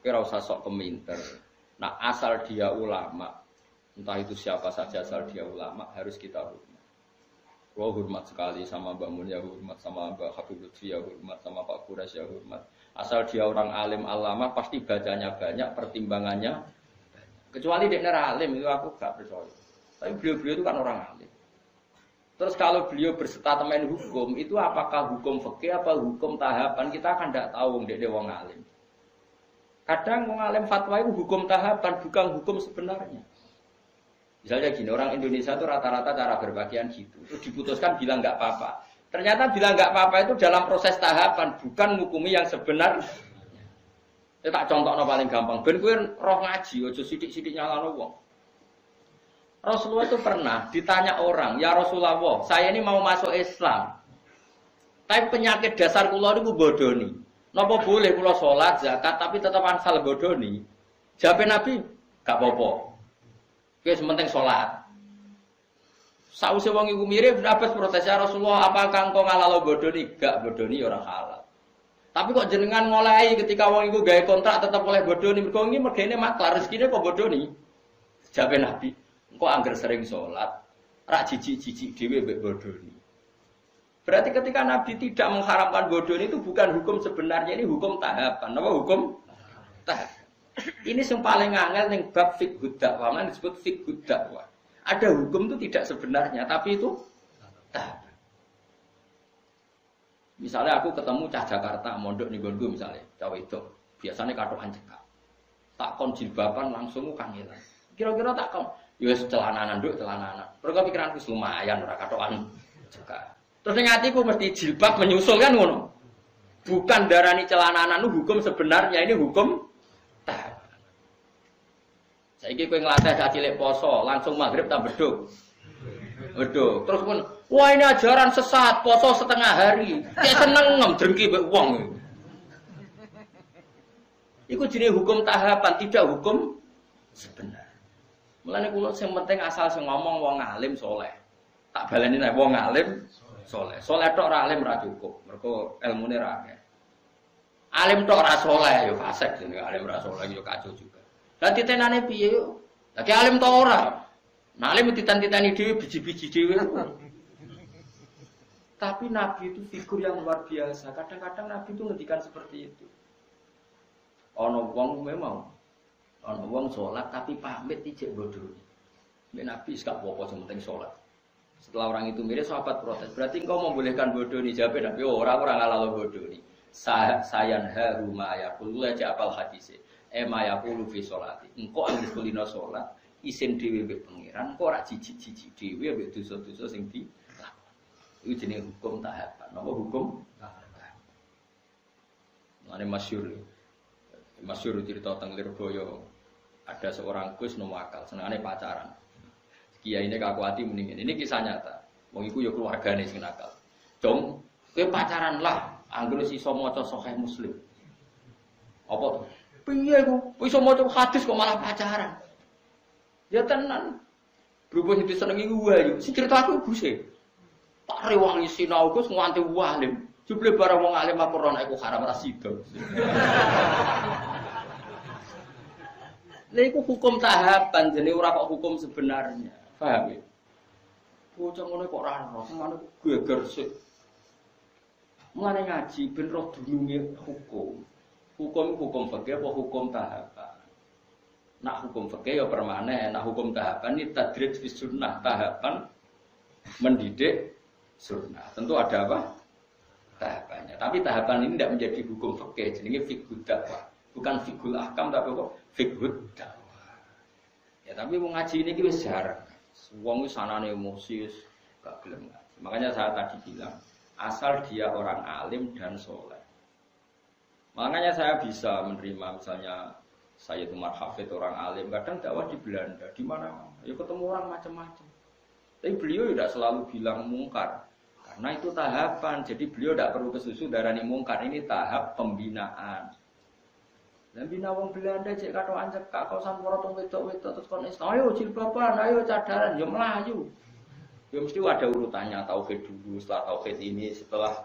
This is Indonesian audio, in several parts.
Kira usah sok keminter. Nah, asal dia ulama, entah itu siapa saja asal dia ulama, harus kita hormat. Gua hormat sekali sama Mbak Mun, ya hormat sama Mbak Habib Lutfi, ya hormat sama Pak Kuras, ya hormat. Asal dia orang alim alama, pasti bacanya banyak, pertimbangannya banyak. Kecuali dia alim, itu aku gak percaya. Tapi beliau-beliau itu kan orang alim. Terus kalau beliau berstatement hukum, itu apakah hukum fikih apa hukum tahapan, kita kan tidak tahu dia wong alim. Kadang wong alim fatwa itu hukum tahapan, bukan hukum sebenarnya. Misalnya gini, orang Indonesia itu rata-rata cara berpakaian gitu. Terus diputuskan bilang nggak apa-apa. Ternyata bilang nggak apa-apa itu dalam proses tahapan, bukan hukumi yang sebenar. Saya tak contohnya paling gampang. Ben kowe roh ngaji, ojo sidik-sidik nyalano wong. Rasulullah itu pernah ditanya orang, ya Rasulullah, saya ini mau masuk Islam. Tapi penyakit dasar kula niku bodoni. Napa boleh kula salat, zakat, tapi tetap asal bodoni? Jawab Nabi, gak apa-apa. Wis penting salat. Sausé wong iku mirip Abbas protes, ya Rasulullah, apakah engkau ngalalo bodoni? Gak bodoni ora halal. Tapi kok jenengan ngolehi ketika wong iku gawe kontrak tetap oleh bodoni, mergo iki mergene maklar rezekine kok bodoni. Jawab Nabi, engko angger sering salat, rak jijik-jijik dhewe mbek bodoni. Berarti ketika Nabi tidak mengharamkan bodoni itu bukan hukum sebenarnya, ini hukum tahapan. Apa hukum tahapan? Ini yang paling angel ning bab fiqh dakwah, mana disebut fiqh dakwah. Ada hukum itu tidak sebenarnya, tapi itu tahapan. Misalnya aku ketemu cah Jakarta, mondok ning nggonku misalnya, cah wedok, biasanya katokan cekak. Tak kon jilbaban langsung kangelan. Kira-kira tak kon, ya wis celananan nduk, celananan. Mergo pikiranku lumayan ora katokan cekak. Terus ning atiku mesti jilbab menyusul kan ngono. Bukan darani celananan hukum sebenarnya, ini hukum tahapan. Saiki kowe nglatih cah cilik poso, langsung maghrib tak beduk. Beduk. Terus pun, wah ini ajaran sesat, poso setengah hari. Kayak seneng drengki mbek wong. Iku jenenge hukum tahapan, tidak hukum sebenar. Mulane kula sing penting asal sing ngomong wong alim saleh. Tak baleni nek wong alim saleh. Saleh tok ora alim ora cukup. Mergo ilmune ra akeh. Alim tok ora saleh ya fasik jenenge alim ora saleh ya kacau juga. Lah titenane piye yo? Lah ki alim tok ora. Nah alim titan-titani dhewe biji-biji dhewe. Tapi Nabi itu figur yang luar biasa. Kadang-kadang Nabi itu ngendikan seperti itu. Ana wong memang ana wong salat tapi pamit ijek bodoh. Nek Nabi gak apa-apa sing penting salat. Setelah orang itu mirip sahabat protes. Berarti engkau membolehkan bodoh nih? Jawab Nabi, oh, orang ngalalo bodoh nih. Sayan haru ma yaqulu la ja'al hadise. Ma yaqulu fi sholati. Engkau anggere kulino salat, isin dhewe mbek pangeran, engkau ora jijik-jijik dhewe mbek dosa-dosa sing dilakoni. Iku jenenge hukum tahapan. Napa hukum tahapan? Mane masyhur cerita teng Lirboyo. Ada seorang Gus nemu akal, senengane pacaran. Kiai ini kaku hati mendingin. Ini kisah nyata. Wong iku ya keluargane sing nakal. Dong, kowe pacaran lah, anggere iso maca Sahih Muslim. Apa? Piye iku? Iso maca hadis kok malah pacaran. Ya tenan. Berhubung itu senengi wae. Sing cerita aku Guse. Tak rewangi sinau Gus nganti walim. Jebule barang wong alim Al-Qur'an iku haram ra sida. Lha iku hukum tahapan, jenenge ora kok hukum sebenarnya. Paham ya? Bocah ngono kok ora roh, ngono geger sik. Mulane ngaji ben roh dununge hukum. Hukum fikih apa hukum tahapan? Nak hukum fikih ya permanen, nak hukum tahapan ini tadrij fi sunnah, tahapan mendidik sunnah. Tentu ada apa? Tahapannya. Tapi tahapan ini tidak menjadi hukum fikih, jenenge fiqh dakwah. Bukan fiqhul ahkam tapi kok fiqh dakwah. Ya tapi wong ngaji ini ki wis jarang. Wong wis sanane emosi gak gelem ngaji. Makanya saya tadi bilang, asal dia orang alim dan soleh. Makanya saya bisa menerima misalnya saya itu Hafid orang alim, kadang dakwah di Belanda, di mana-mana. Ya ketemu orang macam-macam. Tapi beliau tidak selalu bilang mungkar. Karena itu tahapan, jadi beliau tidak perlu kesusu darani mungkar. Ini tahap pembinaan. Dan bina wong Belanda cek katokan cekak kau sampura tong wedok-wedok terus kon Islam. Ayo jilbaban, ayo cadaran, yo melayu. Ya mesti ada urutannya, tauhid dulu, setelah tauhid ini, setelah.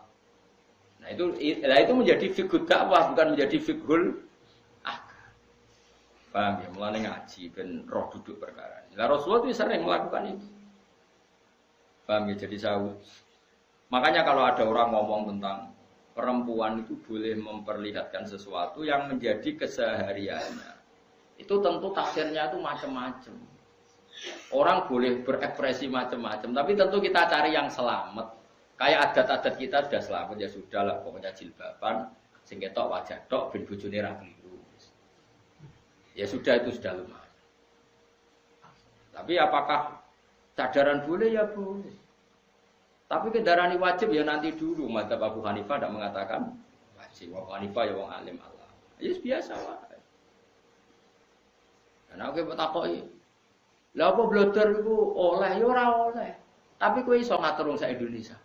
Nah itu menjadi fiqh dakwah bukan menjadi fiqhul ahkam. Paham ya? Mulane ngaji ben roh duduk perkara. Lah Rasulullah itu sering melakukan itu. Paham ya? Jadi makanya kalau ada orang ngomong tentang perempuan itu boleh memperlihatkan sesuatu yang menjadi kesehariannya, itu tentu tafsirnya itu macam-macam. Orang boleh berekspresi macam-macam, tapi tentu kita cari yang selamat. Kayak adat-adat kita sudah selamat ya sudah lah, pokoknya jilbaban, sing ketok wajah tok ben bojone ra kliru. Ya sudah itu sudah lumayan. Tapi apakah cadaran boleh? Ya boleh. Tapi kendaraan wajib ya nanti dulu. Madzhab Abu Hanifah tidak mengatakan wajib. Abu Hanifah ya wong alim Allah. Ya biasa wae. Nah aku takoki, lha apa blodor iku oleh ya ora oleh. Tapi kowe iso ngatur wong sak Indonesia.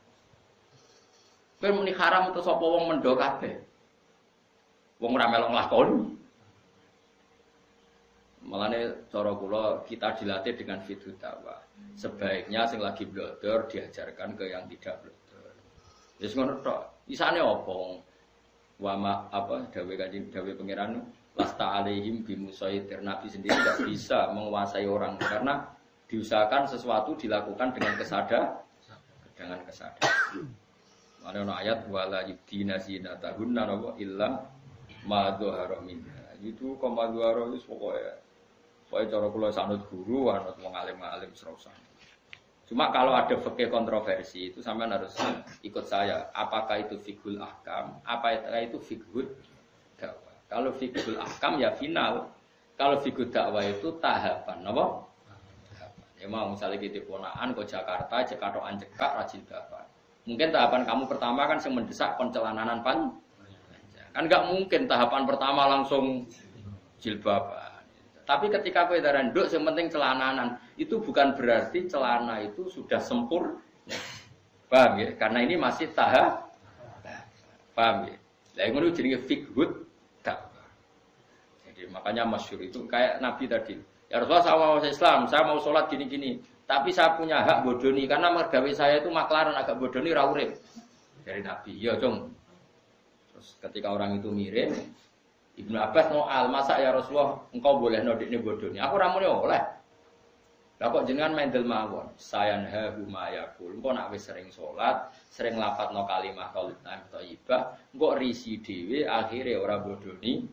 Kowe muni haram utawa sapa wong mendo kabeh. Wong ora melok nglakoni. Malane cara kula kita dilatih dengan fiqh dakwah. Sebaiknya sing lagi blodor diajarkan ke yang tidak blodor. Wis ngono tok. Isane opo? Wama apa dawuh kanjeng dawuh pangeran lasta alaihim bimusaitir. Nabi sendiri tidak bisa menguasai orang karena diusahakan sesuatu dilakukan dengan kesadaran. Mana ono ayat wala yubdina zinatahunna illa ma dzahara minha. Itu koma dzahara itu pokoknya cara kula sanut guru, anut wong alim-alim serausan. Cuma kalau ada fikih kontroversi itu sampean harus ikut saya. Apakah itu fiqhul ahkam? Apakah itu fiqhul dakwah? Kalau fiqhul ahkam ya final. Kalau fiqhul dakwah itu tahapan, apa? Tahapan. Ya mau misalnya kita ponaan ke Jakarta, Jakartaan cekak rajin dakwah. Mungkin tahapan kamu pertama kan yang mendesak pencelananan panjang. Kan enggak mungkin tahapan pertama langsung jilbaban. Tapi ketika kowe daran nduk sing penting celananan, itu bukan berarti celana itu sudah sempurna. Paham ya? Karena ini masih tahap. Paham ya? Lah ngono jenenge fiqhud dakwah. Jadi makanya masyhur itu kayak Nabi tadi. Ya Rasulullah saya mau Islam, saya mau sholat gini-gini. Tapi saya punya hak bodoni karena mergawe saya itu maklaran agak bodoni ra urip. Dari Nabi, ya dong. Terus ketika orang itu miring, Ibnu Abbas noal, masa ya Rasulullah engkau boleh nodikne bodoni. Aku ra muni oleh. Lah kok jenengan mendel mawon. Sayanhahu ma yaqul. Engko nak wis sering salat, sering lafadzno kalimat thayyibah, engko risi dhewe akhire ora bodoni